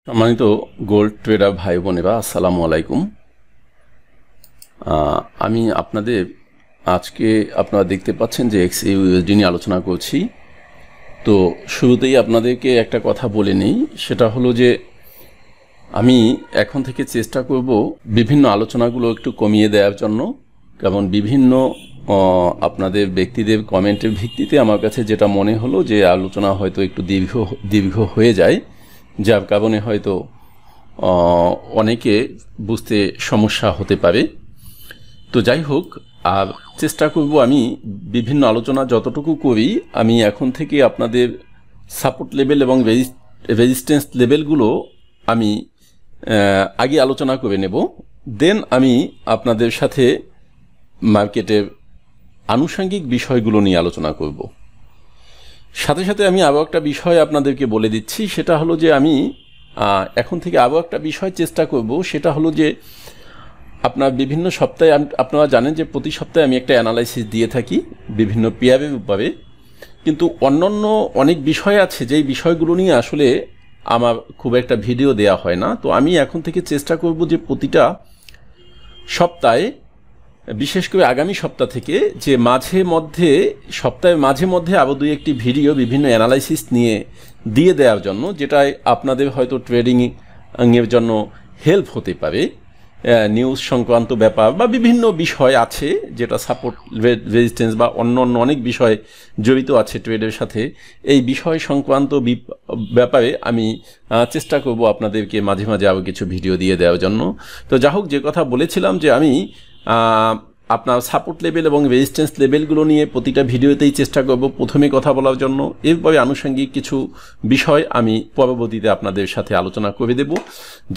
সম্মানিত gold tedder ভাই বোনেরা, আসসালামু আলাইকুম। আমি আপনাদের আজকে আপনারা দেখতে পাচ্ছেন যে XAUUSD নিয়ে আলোচনা করছি। তো শুরুতেই আপনাদেরকে একটা কথা বলে নিই, সেটা হলো যে আমি এখন থেকে চেষ্টা করব বিভিন্ন আলোচনাগুলো একটু কমিয়ে দেওয়ার জন্য, কারণ বিভিন্ন আপনাদের ব্যক্তিদের কমেন্টের ভিত্তিতে আমার কাছে যেটা মনে হলো যে আলোচনা হয়তো একটু দীর্ঘ হয়ে যায়, যার কারণে হয়তো অনেকে বুঝতে সমস্যা হতে পারে। তো যাই হোক, আর চেষ্টা করব আমি বিভিন্ন আলোচনা যতটুকু করি আমি এখন থেকে আপনাদের সাপোর্ট লেভেল এবং রেজিস্ট্যান্স লেভেলগুলো আমি আগে আলোচনা করে নেব, দেন আমি আপনাদের সাথে মার্কেটের আনুষঙ্গিক বিষয়গুলো নিয়ে আলোচনা করব। সাথে সাথে আমি আরও একটা বিষয় আপনাদেরকে বলে দিচ্ছি, সেটা হলো যে আমি এখন থেকে আরও একটা বিষয় চেষ্টা করব, সেটা হলো যে আপনার বিভিন্ন সপ্তাহে আপনারা জানেন যে প্রতি সপ্তাহে আমি একটা অ্যানালাইসিস দিয়ে থাকি বিভিন্ন পেয়ারের উপরে, কিন্তু অন্যান্য অনেক বিষয় আছে যেই বিষয়গুলো নিয়ে আসলে আমার খুব একটা ভিডিও দেয়া হয় না। তো আমি এখন থেকে চেষ্টা করব যে প্রতিটা সপ্তাহে, বিশেষ করে আগামী সপ্তাহ থেকে, যে সপ্তাহের মাঝে মধ্যে আরও দুই একটি ভিডিও বিভিন্ন অ্যানালাইসিস নিয়ে দিয়ে দেওয়ার জন্য, যেটাই আপনাদের হয়তো ট্রেডিংয়ের জন্য হেল্প হতে পারে। নিউজ সংক্রান্ত ব্যাপার বা বিভিন্ন বিষয় আছে যেটা সাপোর্ট রেজিস্ট্যান্স বা অন্য অনেক বিষয় জড়িত আছে ট্রেডের সাথে। এই বিষয় সংক্রান্ত ব্যাপারে আমি চেষ্টা করব আপনাদেরকে মাঝে মাঝে আরও কিছু ভিডিও দিয়ে দেওয়ার জন্য। তো যা হোক, যে কথা বলেছিলাম যে আমি আপনার সাপোর্ট লেভেল এবং রেজিস্ট্যান্স লেভেলগুলো নিয়ে প্রতিটা ভিডিওতেই চেষ্টা করব প্রথমে কথা বলার জন্য, এরপরে আনুষঙ্গিক কিছু বিষয় আমি পরবর্তীতে আপনাদের সাথে আলোচনা করে দেব।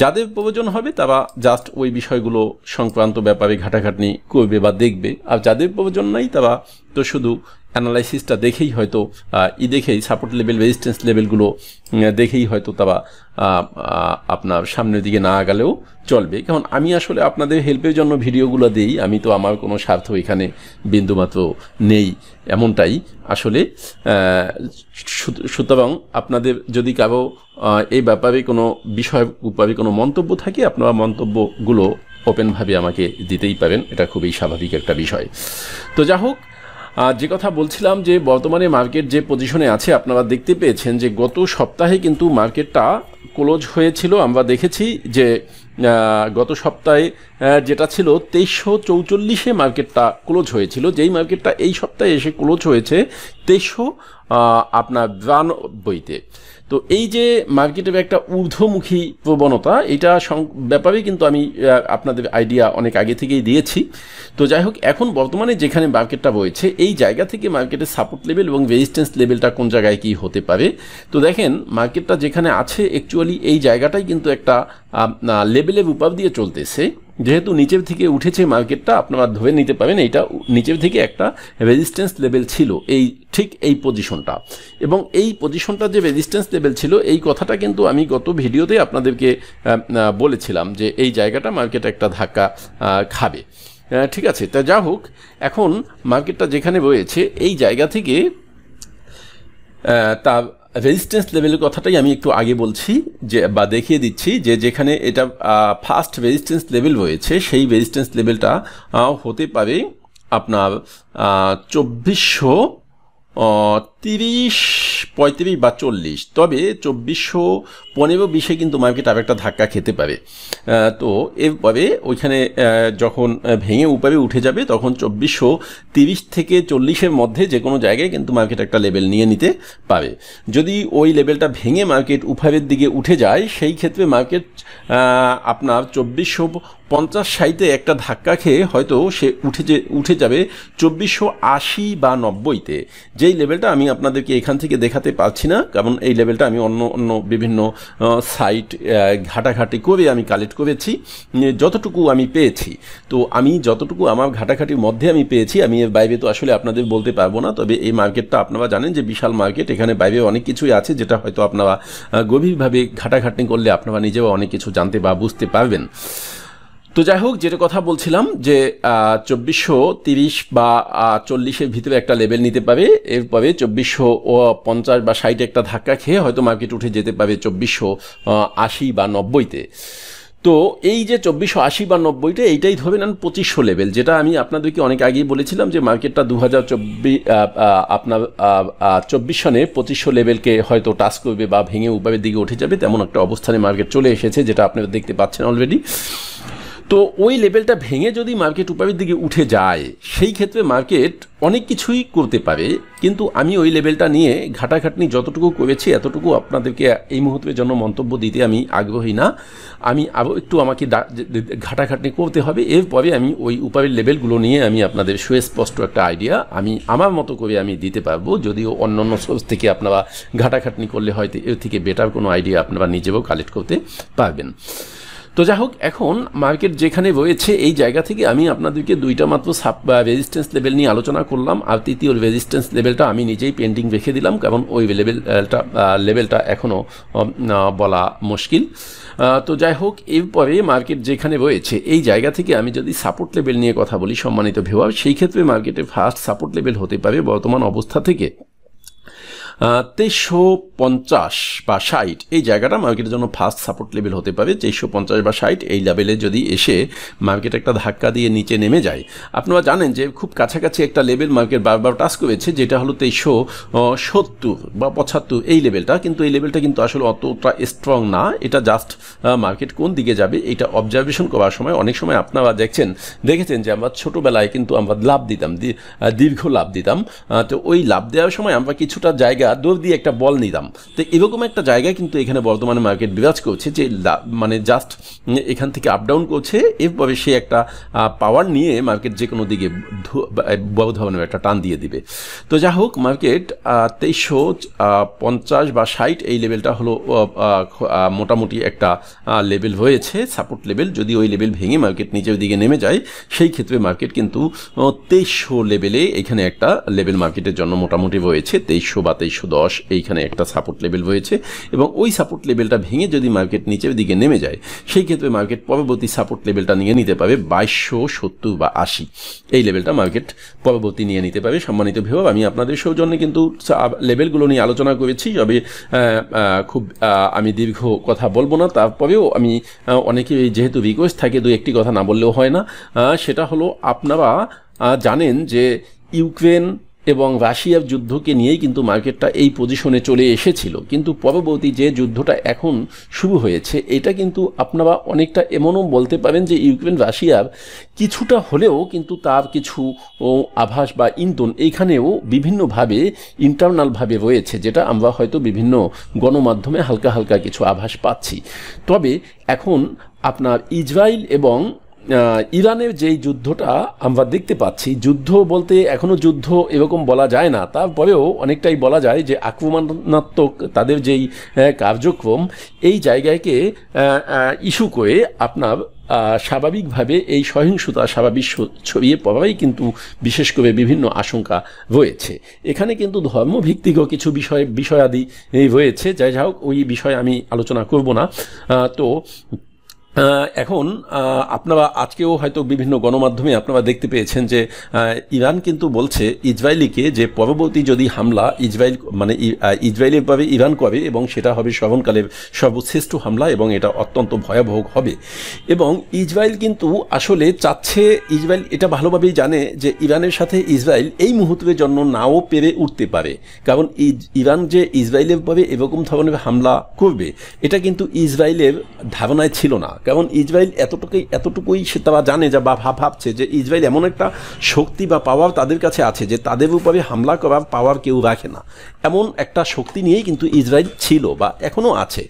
যাদের প্রয়োজন হবে তারা জাস্ট ওই বিষয়গুলো সংক্রান্ত ব্যাপারে ঘাটাঘাটনি করবে বা দেখবে, আর যাদের প্রয়োজন নাই তারা তো শুধু অ্যানালাইসিসটা দেখেই হয়তো দেখেই সাপোর্ট লেভেল রেজিস্ট্যান্স লেভেলগুলো দেখেই হয়তো তারা আপনার সামনের দিকে না আগালেও চলবে। কারণ আমি আসলে আপনাদের হেল্পের জন্য ভিডিওগুলো দিই, আমি তো আমার কোনো স্বার্থ এখানে বিন্দুমাত্র নেই, এমনটাই আসলে। সুতরাং আপনাদের যদি কারো এই ব্যাপারে কোনো বিষয় উপরে কোনো মন্তব্য থাকে, আপনারা মন্তব্যগুলো ওপেনভাবে আমাকে দিতেই পারেন, এটা খুবই স্বাভাবিক একটা বিষয়। তো যা হোক, যে কথা বলছিলাম যে বর্তমানে মার্কেট যে পজিশনে আছে, আপনারা দেখতে পেয়েছেন যে গত সপ্তাহে কিন্তু মার্কেটটা ক্লোজ হয়েছিল। আমরা দেখেছি যে গত সপ্তাহে যেটা ছিল 2344-এ মার্কেটটা ক্লোজ হয়েছিল, যেই মার্কেটটা এই সপ্তাহে এসে ক্লোজ হয়েছে 2392-তে। তো এই যে মার্কেটের একটা ঊর্ধ্বমুখী প্রবণতা, এটা ব্যাপারে কিন্তু আমি আপনাদের আইডিয়া অনেক আগে থেকেই দিয়েছি। তো যাই হোক, এখন বর্তমানে যেখানে মার্কেটটা রয়েছে এই জায়গা থেকে মার্কেটের সাপোর্ট লেভেল এবং রেজিস্ট্যান্স লেভেলটা কোন জায়গায় কি হতে পারে। তো দেখেন, মার্কেটটা যেখানে আছে অ্যাকচুয়ালি এই জায়গাটাই কিন্তু একটা লেভেলের উপর দিয়ে চলতেছে। যেহেতু নিচের থেকে উঠেছে মার্কেটটা, আপনারা ধরে নিতে পারেন এইটা নিচের থেকে একটা রেজিস্ট্যান্স লেভেল ছিল, ঠিক এই পজিশনটা। এবং এই পজিশনটা যে রেজিস্ট্যান্স লেভেল ছিল, এই কথাটা কিন্তু আমি গত ভিডিওতে আপনাদেরকে বলেছিলাম যে এই জায়গাটা মার্কেট একটা ধাক্কা খাবে। ঠিক আছে, তা যা হোক, এখন মার্কেটটা যেখানে রয়েছে এই জায়গা থেকে তার রেজিস্ট্যান্স লেভেলের কথাটাই আমি একটু আগে বলছি, যে বা দেখিয়ে দিচ্ছি যে যেখানে এটা ফার্স্ট রেজিস্ট্যান্স লেভেল রয়েছে, সেই রেজিস্ট্যান্স লেভেলটা হতে পারে আপনার 2430, 35 বা 40। তবে 2415-20-এ কিন্তু মার্কেট আর একটা ধাক্কা খেতে পারে। তো এরপরে ওইখানে যখন ভেঙে উপরে উঠে যাবে, তখন 2430 থেকে 40-এর মধ্যে যে কোনো জায়গায় কিন্তু মার্কেট একটা লেভেল নিয়ে নিতে পারে। যদি ওই লেভেলটা ভেঙে মার্কেট উপরের দিকে উঠে যায়, সেই ক্ষেত্রে মার্কেট আপনার 2450-60-এ একটা ধাক্কা খেয়ে হয়তো সে উঠে যাবে 2480 বা 90-তে, যেই লেভেলটা আমি আপনাদেরকে এখান থেকে দেখাতে পারছি না, কারণ এই লেভেলটা আমি অন্য বিভিন্ন সাইট ঘাটাঘাটি করে আমি কালেক্ট করেছি যতটুকু আমি পেয়েছি। তো আমি যতটুকু আমার ঘাটাঘাটির মধ্যে আমি পেয়েছি, আমি এর বাইরে তো আসলে আপনাদের বলতে পারবো না। তবে এই মার্কেটটা আপনারা জানেন যে বিশাল মার্কেট, এখানে বাইরে অনেক কিছুই আছে যেটা হয়তো আপনারা গভীরভাবে ঘাটাঘাটনি করলে আপনারা নিজেও অনেক কিছু জানতে বা বুঝতে পারবেন। তো যাই হোক, যেটা কথা বলছিলাম যে 2430 বা 40-এর ভিতরে একটা লেভেল নিতে পারে, এরপরে 2450 বা 60 একটা ধাক্কা খেয়ে হয়তো মার্কেট উঠে যেতে পারে 2480 বা 90-তে। তো এই যে 2480 বা 90-টা এইটাই ধরে নেন 2500 লেভেল, যেটা আমি আপনাদেরকে অনেক আগেই বলেছিলাম যে মার্কেটটা 2024 সনে 2500 লেভেলকে হয়তো টাচ করবে বা ভেঙে উপরের দিকে উঠে যাবে, তেমন একটা অবস্থানে মার্কেট চলে এসেছে, যেটা আপনারা দেখতে পাচ্ছেন অলরেডি। তো ওই লেভেলটা ভেঙে যদি মার্কেট উপরের দিকে উঠে যায়, সেই ক্ষেত্রে মার্কেট অনেক কিছুই করতে পারে, কিন্তু আমি ওই লেভেলটা নিয়ে ঘাটাঘাটনি যতটুকু করেছি এতটুকু আপনাদেরকে এই মুহূর্তের জন্য মন্তব্য দিতে আমি আগ্রহী না। আমি আরও একটু আমাকে ঘাটাঘাটনি করতে হবে, এরপরে আমি ওই উপরের লেভেলগুলো নিয়ে আমি আপনাদের সুস্পষ্ট একটা আইডিয়া আমি আমার মতো করে আমি দিতে পারবো, যদিও অন্য অন্য সোর্স থেকে আপনারা ঘাটাঘাটনি করলে হয়তো এর থেকে বেটার কোনো আইডিয়া আপনারা নিজেও কালেক্ট করতে পারবেন। তো যাই হোক, এখন মার্কেট যেখানে রয়েছে এই জায়গা থেকে আমি আপনাদেরকে দুইটা মাত্র রেজিস্ট্যান্স লেভেল নিয়ে আলোচনা করলাম, আর তৃতীয় রেজিস্ট্যান্স লেভেলটা আমি নিজেই পেন্ডিং রেখে দিলাম, কারণ ওই লেভেলটা এখনও বলা মুশকিল। তো যাই হোক, এরপরে মার্কেট যেখানে রয়েছে এই জায়গা থেকে আমি যদি সাপোর্ট লেভেল নিয়ে কথা বলি সম্মানিত ভিউয়ার, সেই ক্ষেত্রে মার্কেটের ফার্স্ট সাপোর্ট লেভেল হতে পারে বর্তমান অবস্থা থেকে 2350 বা 60, এই জায়গাটা মার্কেটের জন্য ফার্স্ট সাপোর্ট লেভেল হতে পারে। 2350 বা 60 এই লেভেলে যদি এসে মার্কেট একটা ধাক্কা দিয়ে নিচে নেমে যায়, আপনারা জানেন যে খুব কাছাকাছি একটা লেভেল মার্কেট বারবার টাচ করেছে, যেটা হলো 2370 বা 75 এই লেভেলটা, কিন্তু এই লেভেলটা কিন্তু আসলে অতটা স্ট্রং না। এটা জাস্ট মার্কেট কোন দিকে যাবে এটা অবজারভেশন করার সময় অনেক সময় আপনারা দেখেছেন যে আমরা ছোটোবেলায় কিন্তু আমরা লাভ দিতাম, দীর্ঘ লাভ দিতাম। তো ওই লাভ দেওয়ার সময় আমরা কিছুটা জায়গা দৌড় দিয়ে একটা বল নিতাম। তো এরকম একটা জায়গায় কিন্তু এখানে বর্তমানে মার্কেট বিরাজ করছে, যে মানে জাস্ট এখান থেকে আপ ডাউন করছে, এরপরে সে একটা পাওয়ার নিয়ে মার্কেট যে কোনো দিকে বড় ধরনের একটা টান দিয়ে দিবে। তো যা হোক, মার্কেট 2350 বা 60 এই লেভেলটা হলো মোটামুটি একটা লেভেল হয়েছে সাপোর্ট লেভেল। যদি ওই লেভেল ভেঙে মার্কেট নিচের দিকে নেমে যায়, সেই ক্ষেত্রে মার্কেট কিন্তু 2300 লেভেলে এখানে একটা লেভেল মার্কেটের জন্য মোটামুটি রয়েছে। 2300 বা 2310 এইখানে একটা সাপোর্ট লেভেল রয়েছে, এবং ওই সাপোর্ট লেভেলটা ভেঙে যদি মার্কেট নিচের দিকে নেমে যায়, সেই ক্ষেত্রে মার্কেট পরবর্তী সাপোর্ট লেভেলটা নিয়ে নিতে পারে 2270 বা 80, এই লেভেলটা মার্কেট পরবর্তী নিয়ে নিতে পারে। সম্মানিত ভিউয়ার, আমি আপনাদের সৌজন্যে কিন্তু লেভেলগুলো নিয়ে আলোচনা করেছি, তবে খুব আমি দীর্ঘ কথা বলবো না। তারপরেও আমি অনেকে যেহেতু রিকোয়েস্ট থাকে দু একটি কথা না বললেও হয় না, সেটা হলো আপনারা জানেন যে ইউক্রেন এবং রাশিয়ার যুদ্ধকে নিয়েই কিন্তু মার্কেটটা এই পজিশনে চলে এসেছিল, কিন্তু পরবর্তী যে যুদ্ধটা এখন শুরু হয়েছে এটা কিন্তু আপনারা অনেকটা এমনও বলতে পারেন যে ইউক্রেন রাশিয়ার কিছুটা হলেও কিন্তু তার কিছু আভাস বা ইন্ধন এইখানেও বিভিন্নভাবে ইন্টারনালভাবে রয়েছে, যেটা আমরা হয়তো বিভিন্ন গণমাধ্যমে হালকা হালকা কিছু আভাস পাচ্ছি। তবে এখন আপনার ইসরায়েল এবং ইরানের যেই যুদ্ধটা আমরা দেখতে পাচ্ছি, যুদ্ধ বলতে এখনও যুদ্ধ এরকম বলা যায় না, তারপরেও অনেকটাই বলা যায় যে আক্রমণাত্মক তাদের যেই কার্যক্রম, এই জায়গাকে ইস্যু করে আপনার স্বাভাবিকভাবে এই সহিংসতা স্বাভাবিক ছড়িয়ে পড়াই কিন্তু বিশেষ করে বিভিন্ন আশঙ্কা রয়েছে। এখানে কিন্তু ধর্মভিত্তিকও কিছু বিষয়াদি রয়েছে, যাই হোক ওই বিষয়ে আমি আলোচনা করব না। তো এখন আপনারা আজকেও হয়তো বিভিন্ন গণমাধ্যমে আপনারা দেখতে পেয়েছেন যে ইরান কিন্তু বলছে ইসরায়েলিকে যে পরবর্তী যদি হামলা ইসরায়েলের ভাবে ইরান করে, এবং সেটা হবে স্মরণকালের সর্বশ্রেষ্ঠ হামলা, এবং এটা অত্যন্ত ভয়াবহ হবে। এবং ইসরায়েল কিন্তু আসলে চাচ্ছে, ইসরায়েল এটা ভালোভাবেই জানে যে ইরানের সাথে ইসরায়েল এই মুহূর্তের জন্য নাও পেরে উঠতে পারে, কারণ ইরান যে ইসরায়েলের ভাবে এরকম ধরনের হামলা করবে এটা কিন্তু ইসরায়েলের ধারণায় ছিল না, কারণ ইসরায়েল এতটুকুই তারা জানে যা বা ভাবছে যে ইসরায়েল এমন একটা শক্তি বা পাওয়ার তাদের কাছে আছে যে তাদের উপরে হামলা করার পাওয়ার কেউ রাখে না, এমন একটা শক্তি নিয়েই কিন্তু ইসরায়েল ছিল বা এখনও আছে।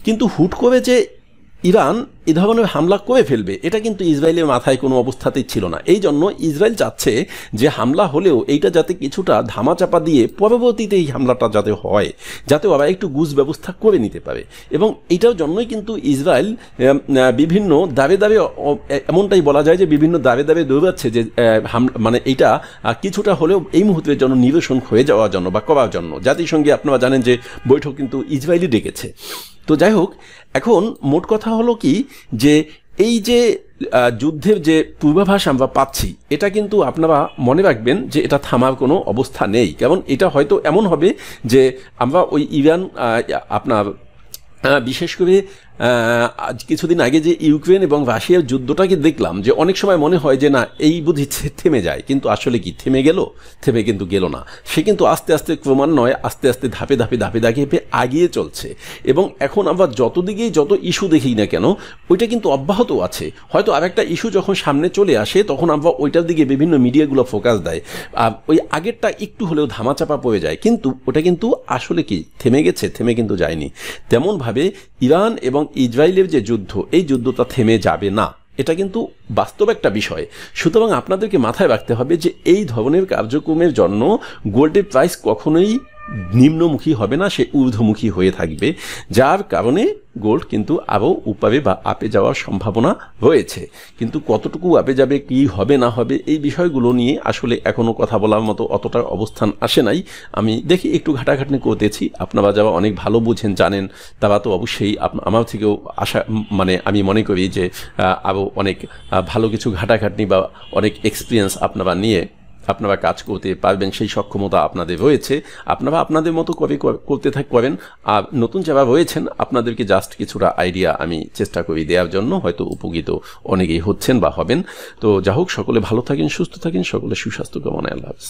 কিন্তু হুট করে যে ইরান এ ধরনের হামলা করে ফেলবে এটা কিন্তু ইসরায়েলের মাথায় কোনো অবস্থাতেই ছিল না। এই জন্য ইসরায়েল চাচ্ছে যে হামলা হলেও এইটা যাতে কিছুটা ধামাচাপা দিয়ে পরবর্তীতে এই হামলাটা যাতে হয়, যাতে ওরা একটু গুজ ব্যবস্থা করে নিতে পারে। এবং এইটার জন্যই কিন্তু ইসরায়েল বিভিন্ন দাবে এমনটাই বলা যায় যে বিভিন্ন দাবে দৌড়াচ্ছে যে এইটা কিছুটা হলেও এই মুহূর্তের জন্য নিরসন হয়ে যাওয়ার জন্য বা করার জন্য। জাতিসংঘে আপনারা জানেন যে বৈঠক কিন্তু ইসরায়েলই ডেকেছে। তো যাই হোক, এখন মোট কথা হলো কি যে এই যে যুদ্ধের যে পূর্বাভাস আমরা পাচ্ছি, এটা কিন্তু আপনারা মনে রাখবেন যে এটা থামার কোনো অবস্থা নেই। কারণ এটা হয়তো এমন হবে যে আমরা ওই ইরান আপনার বিশেষ করে আজ কিছুদিন আগে যে ইউক্রেন এবং রাশিয়ার যুদ্ধটাকে দেখলাম, যে অনেক সময় মনে হয় যে না এই বুঝি থেমে যায়, কিন্তু আসলে কি থেমে গেল? থেমে কিন্তু গেল না। সে কিন্তু আস্তে আস্তে ক্রমান্বয়ে আস্তে আস্তে ধাপে ধাপে ধাপে ধাপে আগিয়ে চলছে। এবং এখন আমরা যত দিকেই যত ইস্যু দেখি না কেন, ওইটা কিন্তু অব্যাহত আছে। হয়তো আরেকটা ইস্যু যখন সামনে চলে আসে, তখন আমরা ওইটার দিকে বিভিন্ন মিডিয়াগুলো ফোকাস দেয়, ওই আগেরটা একটু হলেও ধামাচাপা পড়ে যায়, কিন্তু ওটা কিন্তু আসলে কি থেমে গেছে? থেমে কিন্তু যায়নি। তেমনভাবে ইরান এবং ইসরায়েলের যে যুদ্ধ, এই যুদ্ধটা থেমে যাবে না, এটা কিন্তু বাস্তব একটা বিষয়। সুতরাং আপনাদেরকে মাথায় রাখতে হবে যে এই ধরনের কার্যক্রমের জন্য গোল্ডের প্রাইস কখনোই নিম্নমুখী হবে না, সে ঊর্ধ্বমুখী হয়ে থাকবে, যার কারণে গোল্ড কিন্তু আরও উপরে বা আপে যাওয়ার সম্ভাবনা রয়েছে। কিন্তু কতটুকু আপে যাবে, কি হবে না হবে, এই বিষয়গুলো নিয়ে আসলে এখনও কথা বলার মতো অতটা অবস্থান আসে নাই। আমি দেখি একটু ঘাটাঘাটনি করতেছি, আপনারা যারা অনেক ভালো বুঝেন জানেন, তারা তো অবশ্যই আমার থেকেও আশা, মানে আমি মনে করি যে আরও অনেক ভালো কিছু ঘাটাঘাটনি বা অনেক এক্সপিরিয়েন্স আপনারা নিয়ে আপনারা কাজ করতে পারবেন, সেই সক্ষমতা আপনাদের রয়েছে। আপনারা আপনাদের মতো করতে করেন। আর নতুন যারা রয়েছেন, আপনাদেরকে জাস্ট কিছুটা আইডিয়া আমি চেষ্টা করি দেওয়ার জন্য, হয়তো উপকৃত অনেকেই হচ্ছেন বা হবেন। তো যা হোক, সকলে ভালো থাকেন, সুস্থ থাকেন, সকলে সুস্বাস্থ্য কামনায়। আল্লাহ হাফেজ।